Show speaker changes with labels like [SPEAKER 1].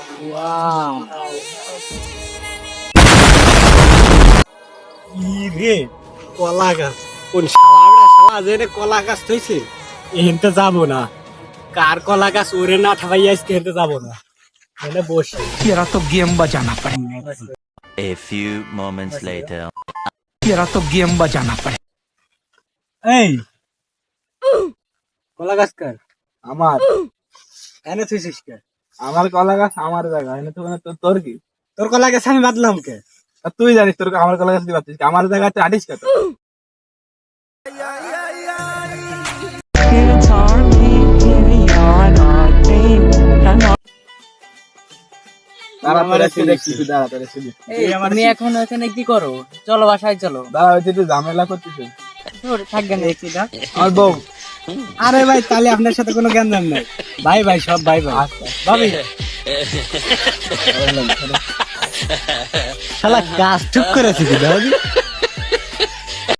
[SPEAKER 1] Wow রে কলা গাছ কোন শালা যে কলা গাছ থইছে এহেনতে যাবো না কার কলা গাছ ওরে না ঠাবাই আজকে এহেনতে যাবো না এনে বসে
[SPEAKER 2] तेरा तो गेम बजाना पड़ेगा
[SPEAKER 3] A few moments later.
[SPEAKER 2] तेरा तो गेम बजाना पड़ेगा
[SPEAKER 1] এই কলা গাছ কার
[SPEAKER 4] আমার
[SPEAKER 1] এনে থইছিস কে
[SPEAKER 4] আমার কলা গাছ আমার জায়গা এনে তো তোর কি
[SPEAKER 1] তোর কলা গাছ আমি বাদলাম কে
[SPEAKER 4] আর তুই জানিস তোর আমার কলা গাছ দিতে পারছিস কি? আমার জায়গাতে আটিস কত দাঁড়া তোর এসে দেখছি তুই দাঁড়া তোর এসে দেখছি
[SPEAKER 5] এই তুমি এখন ওখানে কি করো? চলো বাসায় চলো।
[SPEAKER 4] দাঁড়া ওই যে তুই ঝামেলা করছিস
[SPEAKER 5] ধর থাকবে না একটু না।
[SPEAKER 4] আমার বউ
[SPEAKER 1] আরে ভাই তাহলে আপনার সাথে কোনো জ্ঞান জান নাই ভাই ভাই সব ভাই ভাই ভাবি শালা গাছ ঠিক করেছি কি দাদি